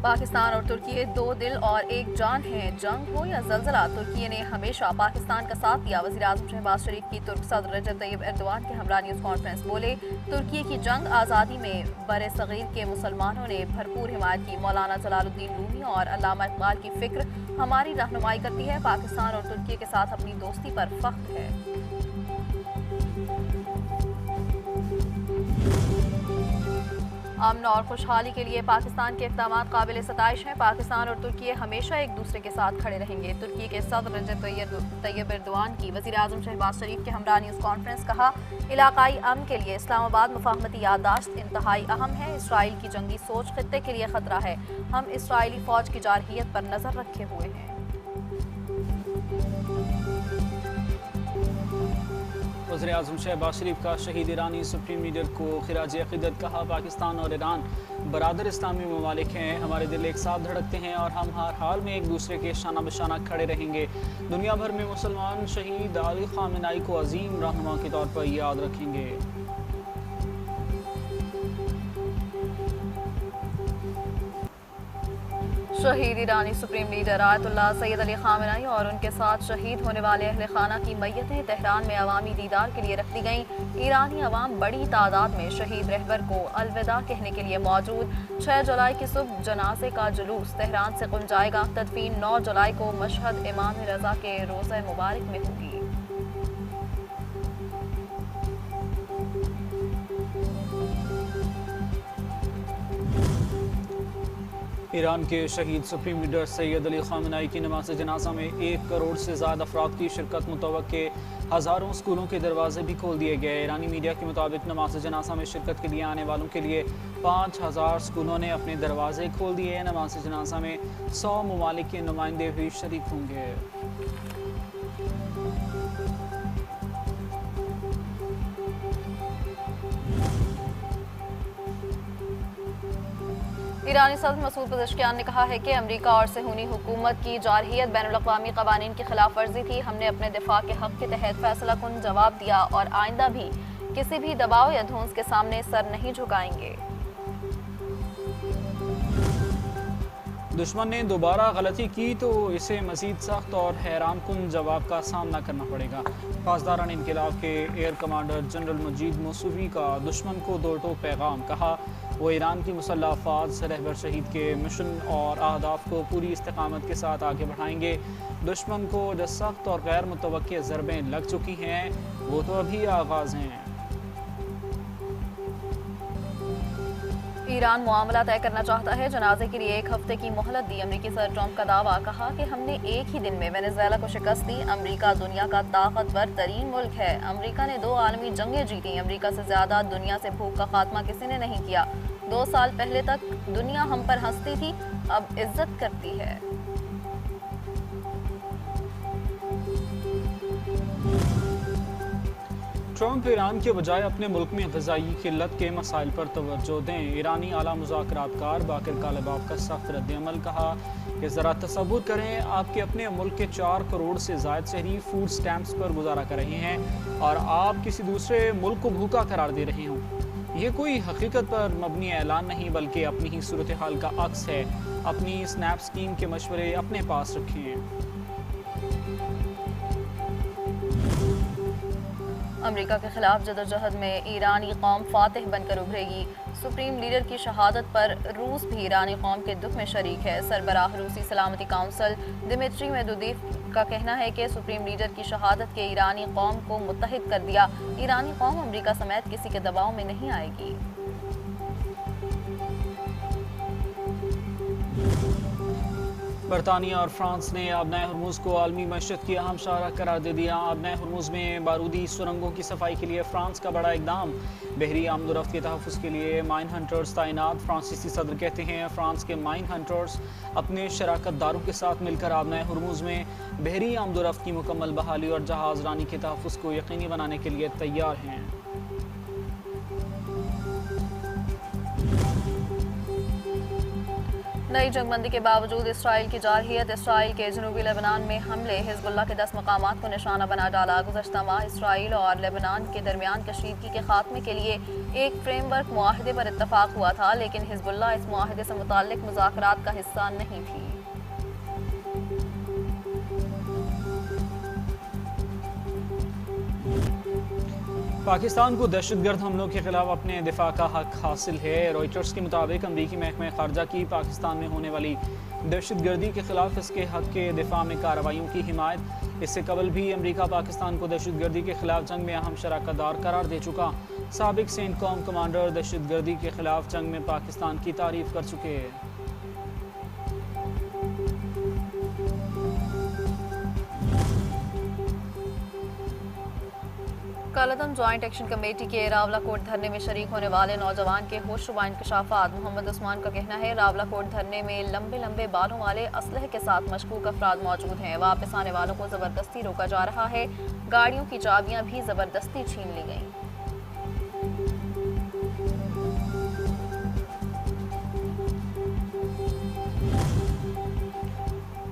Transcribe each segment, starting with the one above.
पाकिस्तान और तुर्की दो दिल और एक जान हैं। जंग हो या जल्जला, तुर्की ने हमेशा पाकिस्तान का साथ दिया। वज़ीर-ए-आज़म शहबाज शरीफ की तुर्क सदर रजब तैयब एर्दोआन के हमरा न्यूज़ कॉन्फ्रेंस। बोले, तुर्की की जंग आज़ादी में बर सग़ीर के मुसलमानों ने भरपूर हिमायत की। मौलाना जलालुद्दीन रूमी और अल्लामा इकबाल की फ़िक्र हमारी रहनुमाई करती है। पाकिस्तान और तुर्की के साथ अपनी दोस्ती पर फ़ख्र है। अमन और खुशहाली के लिए पाकिस्तान के इक़दामात काबिल सताइश हैं। पाकिस्तान और तुर्की हमेशा एक दूसरे के साथ खड़े रहेंगे। तुर्की के सदर रजब तैयब एर्दोआन की वज़ीर-ए-आज़म शहबाज शरीफ के हमरा न्यूज़ कॉन्फ्रेंस। कहा, इलाकाई अमन के लिए इस्लामाबाद मुफाहमती याददाश्त इंतहाई अहम है। इसराइल की जंगी सोच खित्ते के लिए खतरा है। हम इसराइली फ़ौज की जारहियत पर नज़र रखे हुए हैं। वज़ीर-ए-आज़म शहबाज शरीफ का शहीद ईरानी सुप्रीम लीडर को खिराज अक़ीदत। कहा, पाकिस्तान और ईरान बरादर इस्लामी ममालिक हैं। हमारे दिल एक साथ धड़कते हैं और हम हर हाल में एक दूसरे के शाना बशाना खड़े रहेंगे। दुनिया भर में मुसलमान शहीद अली ख़ामेनी को अजीम रहनुमा के तौर पर याद रखेंगे। शहीद ईरानी supreme leader Ayatollah Sayyid Ali Khamenei और उनके साथ शहीद होने वाले अहले खाना की मैयतें तेहरान में अवामी दीदार के लिए रख दी गईं। ईरानी अवाम बड़ी तादाद में शहीद रहबर को अलविदा कहने के लिए मौजूद। 6 जुलाई की सुबह जनाजे का जुलूस तेहरान से गुम जाएगा। तदफीन 9 जुलाई को मशहद इमाम रज़ा के रोज़ा मुबारक में होगी। ईरान के शहीद supreme leader Syed Ali Khamenei की नमाज जनाजा में 1 करोड़ से ज़्यादा अफराद की शिरकत मुतवक्के। हज़ारों स्कूलों के दरवाजे भी खोल दिए गए। ईरानी मीडिया के मुताबिक नमाज जनाजा में शिरकत के लिए आने वालों के लिए 5000 स्कूलों ने अपने दरवाजे खोल दिए। नमाज जनाजा में 100 ममालिक के नुमाइंदे भी शरीक होंगे। ईरानी सदर मसूद पज़ेश्कियान ने कहा है कि अमरीका और सहूनी हुकूमत की जारहियत बैनुल-अक़वामी क़वानीन की खिलाफ वर्जी थी। हमने अपने दिफा के हक़ के तहत फैसला कुन जवाब दिया और आइंदा भी किसी भी दबाव या धौंस के सामने सर नहीं झुकाएंगे। दुश्मन ने दोबारा गलती की तो इसे मज़ीद सख्त और हैरान कुन जवाब का सामना करना पड़ेगा। पासदारान इनक़िलाब के एयर कमांडर जनरल मजीद मौसूवी का दुश्मन को दो टोक पैगाम। कहा, वो ईरान की मुसल्लह अफ़वाज रहबर शहीद के मिशन और अहदाफ को पूरी इस्तिक़ामत के साथ आगे बढ़ाएंगे। दुश्मन को जो सख्त और गैर मुतवक्के ज़रबें लग चुकी हैं वो तो अभी आगाज़ हैं। ईरान मुआमला तय करना चाहता है। जनाजे के लिए 1 हफ्ते की मोहलत दी। अमरीकी सदर ट्रंप का दावा। कहा कि हमने एक ही दिन में वेनेजुएला को शिकस्त दी। अमरीका दुनिया का ताकतवर तरीन मुल्क है। अमरीका ने 2 आलमी जंगें जीती। अमरीका से ज़्यादा दुनिया से भूख का खात्मा किसी ने नहीं किया। 2 साल पहले तक दुनिया हम पर हंसती थी, अब इज्जत करती है। ट्रंप ईरान के बजाय अपने मुल्क में ग़िज़ाई किल्लत के मसाइल पर तवज्जो दें। ईरानी आला मुज़ाकरातकार बाकिर कालिबाफ का सख्त रद्द-ए-अमल। कहा कि ज़रा तसव्वुर करें, आपके अपने मुल्क के 4 करोड़ से ज़ायद शहरी फूड स्टैम्प्स पर गुजारा कर रहे हैं और आप किसी दूसरे मुल्क को भूखा करार दे रहे हों। ये कोई हकीकत पर मबनी ऐलान नहीं बल्कि अपनी ही सूरत हाल का अक्स है। अपनी स्नैप स्कीम के मशवरे अपने पास रखें। अमरीका के खिलाफ जदोजहद में ईरानी कौम फातिह बनकर उभरेगी। सुप्रीम लीडर की शहादत पर रूस भी ईरानी कौम के दुख में शरीक है। सरबराह रूसी सलामती काउंसिल दिमित्री मेदवेदेव का कहना है कि सुप्रीम लीडर की शहादत के ईरानी कौम को मुत्तहिद कर दिया। ईरानी कौम अमरीका समेत किसी के दबाव में नहीं आएगी। बरतानिया और फ्रांस ने आबनाए हरमुज़ को आलमी मईशत की अहम शाहराह करार दे दिया। आबनाए हरमुज़ में बारूदी सुरंगों की सफाई के लिए फ्रांस का बड़ा इकदाम। बहरी आमदोरफ्त के तहफ़्फ़ुज़ के लिए माइन हंटर्स तैनात। फ्रांसीसी सदर कहते हैं फ्रांस के माइन हंटर्स अपने शराकतदारों के साथ मिलकर आबनाए हरमुज़ में बहरी आमदोरफ्त की मुकम्मल बहाली और जहाज़ रानी के तहफ़्फ़ुज़ को यकीनी बनाने के लिए तैयार हैं। नई जंगबंदी के बावजूद इसराइल की जारहियत। इसराइल के जनूबी लेबनान में हमले हिजबुल्लाह के 10 मकामात को निशाना बना डाला। गुज़श्ता माह इसराइल और लेबनान के दरमियान कशीदगी के खात्मे के लिए एक फ्रेमवर्क मुआहदे पर इत्तफाक हुआ था, लेकिन हिजबुल्लाह इस मुआहदे से मुताल्लिक मुज़ाकरात का हिस्सा नहीं थी। पाकिस्तान को दहशतगर्द हमलों के खिलाफ अपने दिफा का हक हासिल है। रॉयटर्स के मुताबिक अमरीकी महकमा खारजा की पाकिस्तान में होने वाली दहशतगर्दी के खिलाफ इसके हक के दिफा में कार्रवाइयों की हिमायत। इससे कबल भी अमरीका पाकिस्तान को दहशतगर्दी के खिलाफ जंग में अहम शराकतदार करार दे चुका। साबिक सेंटकॉम कमांडर दहशतगर्दी के खिलाफ जंग में पाकिस्तान की तारीफ कर चुके हैं। कालादम ज्वाइंट एक्शन कमेटी के रावला कोट धरने में शरीक होने वाले नौजवान के होशरुबा इंकशाफात। मोहम्मद उस्मान का कहना है रावला कोट धरने में लंबे लंबे बालों वाले असलहे के साथ मशकूक अफराद मौजूद हैं। वापस आने वालों को जबरदस्ती रोका जा रहा है। गाड़ियों की चाबियां भी जबरदस्ती छीन ली गईं।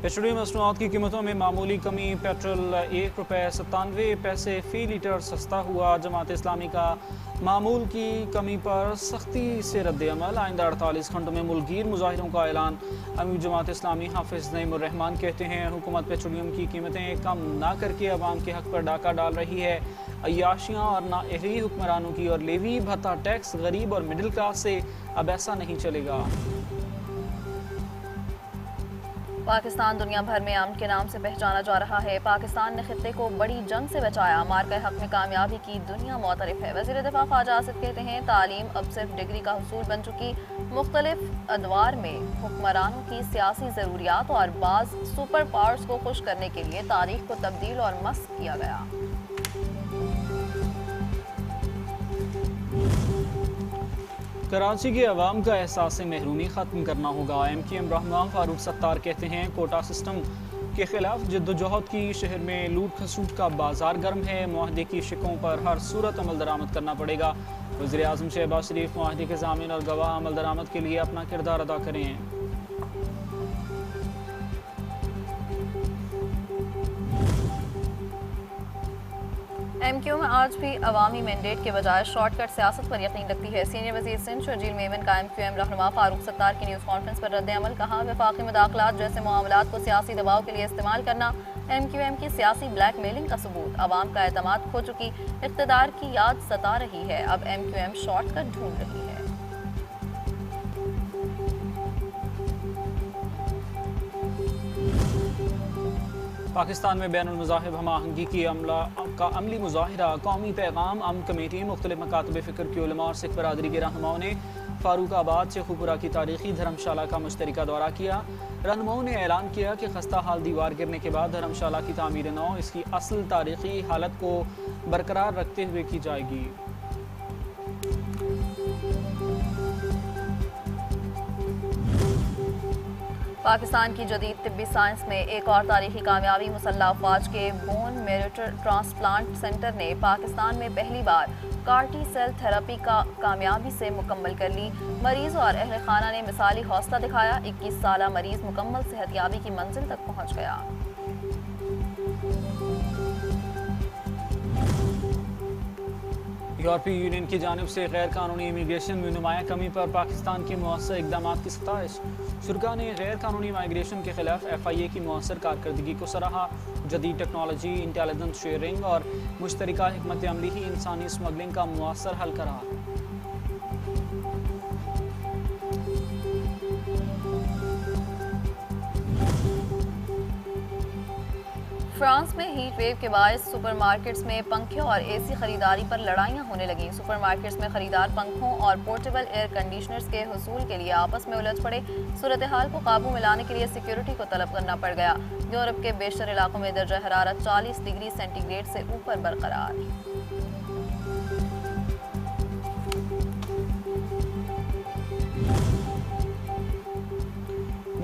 पेट्रोलियम मसनूआत की कीमतों में मामूली कमी। पेट्रोल ₹1.97 फी लीटर सस्ता हुआ। जमात इस्लामी का मामूल की कमी पर सख्ती से रद्द-ए-अमल। आइंदा 48 घंटों में मुल्कगीर मुजाहिरों का ऐलान। अमीर जमात इस्लामी हाफिज नईमुर रहमान कहते हैं हुकूमत पेट्रोलियम की कीमतें कम ना करके अवाम के हक पर डाका डाल रही है। अय्याशियाँ और नाअहली हुक्मरानों की और लेवी भत्ता टैक्स गरीब और मिडिल क्लास से अब ऐसा नहीं चलेगा। पाकिस्तान दुनिया भर में अमन के नाम से पहचाना जा रहा है। पाकिस्तान ने खित्ते को बड़ी जंग से बचाया। मार्का हक में कामयाबी की दुनिया मुतरफ है। वज़ीर दिफा ख्वाजा आसिफ कहते हैं तालीम अब सिर्फ डिग्री का हुसूल बन चुकी। मुख्तलिफ अदवार में हुक्मरानों की सियासी ज़रूरियात और बाज़ सुपर पावर्स को खुश करने के लिए तारीख को तब्दील और मस्क किया गया। कराची के अवाम का एहसास महरूमी ख़त्म करना होगा। MQM रहनुमा फारूक सत्तार कहते हैं कोटा सिस्टम के खिलाफ जद्दोजहद की। शहर में लूट खसूट का बाजार गर्म है। मुआहदे की शिकों पर हर सूरत अमल दरामद करना पड़ेगा। वज़ीर आज़म शहबाज शरीफ मुआहदे के ज़ामीन और गवाह अमल दरामद के लिए अपना किरदार अदा करें। MQ में आज भी अवामी मैंडेट के बजाय शॉर्टकट सियासत पर यकीन रखती है। सीनियर वज़ीर सिंध शर्जील मेमन का MQM रहनुमा फारूक सत्तार की न्यूज़ कॉन्फ्रेंस पर रद्द-ए-अमल। कहा वफाकी मुदाखलात जैसे मामलात को सियासी दबाव के लिए इस्तेमाल करना MQM की सियासी ब्लैकमेलिंग का सबूत। अवाम का एतमाद खो चुकी इक़्तिदार की याद सता रही है। अब MQM शॉर्टकट ढूंढ रही है। पाकिस्तान में बैनुल मज़ाहिब हम आहंगी की अमली मुज़ाहिरा। कौमी पैगाम अमन कमेटी मुख्तलिफ मकातब फ़िक्र की उलमा और सिख बरादरी के रहनुमाओं ने फ़ारूकाबाद शेखुपुरा की तारीखी धर्मशाला का मुश्तरका दौरा किया। रहनुमाओं ने ऐलान किया कि खस्ता हाल दीवार गिरने के बाद धर्मशाला की तामीर नौ इसकी असल तारीखी हालत को बरकरार रखते हुए की जाएगी। पाकिस्तान की जदीद तिब्बी साइंस में एक और तारीखी कामयाबी। मुसल्लह अफवाज के बोन मैरो ट्रांसप्लांट सेंटर ने पाकिस्तान में पहली बार कार्टी सेल थेरेपी का कामयाबी से मुकम्मल कर ली। मरीज और अहल खाना ने मिसाली हौसला दिखाया। 21 साला मरीज मुकम्मल सेहतयाबी की मंजिल तक पहुँच गया। यूरोपीय यूनियन की जानिब से गैर कानूनी इमिग्रेशन में नुमाया कमी पर पाकिस्तान के मौसर इकदाम की सताइश। शुरा ने गैर कानूनी माइग्रेशन के खिलाफ FIA की मौसर कारकर्दगी को सराहा। जदीद टेक्नोलॉजी, इंटेलिजेंस शेयरिंग और मुश्तरका हिकमत अमली ही इंसानी स्मगलिंग का मौसर हल करा। फ्रांस में हीट वेव के बायस सुपरमार्केट्स में पंखे और AC खरीदारी पर लड़ाइयाँ होने लगीं। सुपरमार्केट्स में खरीदार पंखों और पोर्टेबल एयर कंडीशनर्स के हुसूल के लिए आपस में उलझ पड़े। सूरत हाल को काबू में लाने के लिए सिक्योरिटी को तलब करना पड़ गया। यूरोप के बेशतर इलाकों में दर्जा हरारत 40 डिग्री सेंटीग्रेड से ऊपर बरकरार।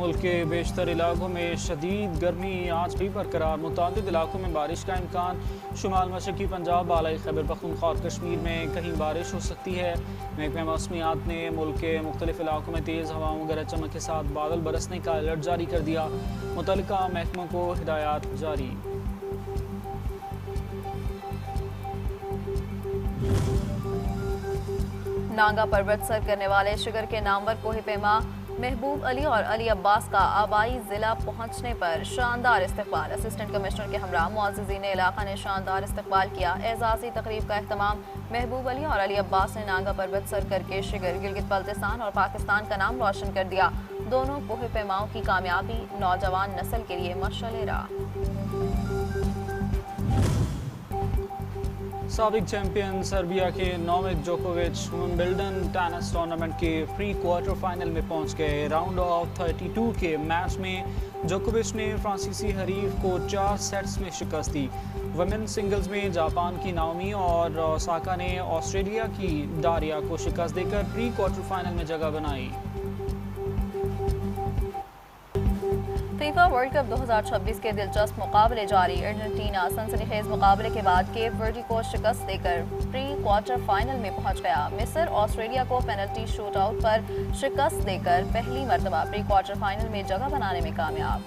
मुल्क के बेशतर इलाकों में शदीद गर्मी आज भी बरकरार। मुतादिद इलाकों में बारिश का इम्कान। शुमाल मशरकी पंजाब, बालाई खैबर पख्तूनख्वा और कश्मीर में कहीं बारिश हो सकती है। महकमा मौसमियात ने मुल्क के मुख्तलिफ इलाकों में तेज़ हवाओं गरज चमक के साथ बादल बरसने का अलर्ट जारी कर दिया। मुतल्लिका महकमों को हिदायत जारी। नांगा पर्वत सर करने वाले शुगर के नामवर कोहे पैमा महबूब अली और अली अब्बास का आबाई जिला पहुंचने पर शानदार इस्तकबाल। असिस्टेंट कमिश्नर के हमरा मुअज़्ज़िज़ीन इलाका ने शानदार इस्तकबाल किया। एजाज़ी तकरीब का एहतमाम महबूब अली और अली अब्बास ने नांगा पर्वत सर करके शिगर, गिलगित बल्तिस्तान और पाकिस्तान का नाम रोशन कर दिया। दोनों कोहे पैमाओं की कामयाबी नौजवान नस्ल के लिए मशाल राह। साबिक चैंपियन सर्बिया के नोवाक जोकोविच विंबलडन टेनिस टूर्नामेंट के प्री क्वार्टर फाइनल में पहुंच गए। राउंड ऑफ 32 के मैच में जोकोविच ने फ्रांसीसी हरीफ को 4 सेट्स में शिकस्त दी। वुमेन सिंगल्स में जापान की नाओमी और ओसाका ने ऑस्ट्रेलिया की डारिया को शिकस्त देकर प्री क्वार्टर फाइनल में जगह बनाई। फीफा वर्ल्ड कप 2026 के दिलचस्प मुकाबले जारी। अर्जेंटीना सनसनीखेज मुकाबले के बाद केप वर्दी को शिकस्त देकर प्री क्वार्टर फाइनल में पहुंच गया। मिस्र ऑस्ट्रेलिया को पेनल्टी शूट आउट पर शिकस्त देकर पहली मर्तबा प्री क्वार्टर फाइनल में जगह बनाने में कामयाब।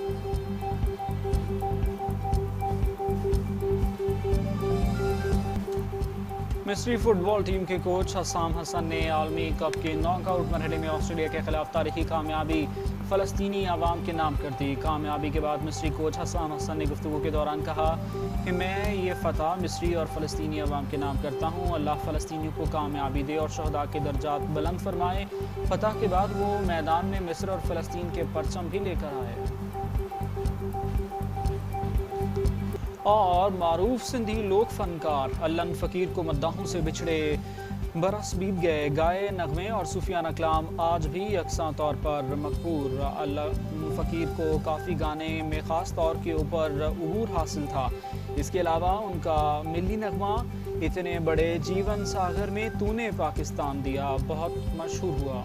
मिस्री फुटबॉल टीम के कोच हसाम हसन ने आलमी कप के नॉकआउट मरहले में ऑस्ट्रेलिया के खिलाफ तारीखी कामयाबी फ़लस्तीनी आवाम के नाम कर दी। कामयाबी के बाद मिस्री कोच हसाम हसन ने गुफ्तगू के दौरान कहा कि मैं ये फ़तह मिस्री और फ़लस्तीनी आवाम के नाम करता हूँ। अल्लाह फ़लस्तीनियों को कामयाबी दे और शहदा के दर्जात बुलंद फरमाए। फ़तह के बाद वो मैदान में मिस्र और फ़लस्तीन के परचम भी लेकर आए। और मारूफ सिंधी लोक फनकार अल्लन फ़कीर को मद्दाहों से बिछड़े बरस बीत गए। गाए नगमे और सूफियाना कलाम आज भी यकसा तौर पर मकबूल। अल्लन फ़कीर को काफ़ी गाने में ख़ास तौर के ऊपर उबूर हासिल था। इसके अलावा उनका मिली नगमा इतने बड़े जीवन सागर में तूने पाकिस्तान दिया बहुत मशहूर हुआ।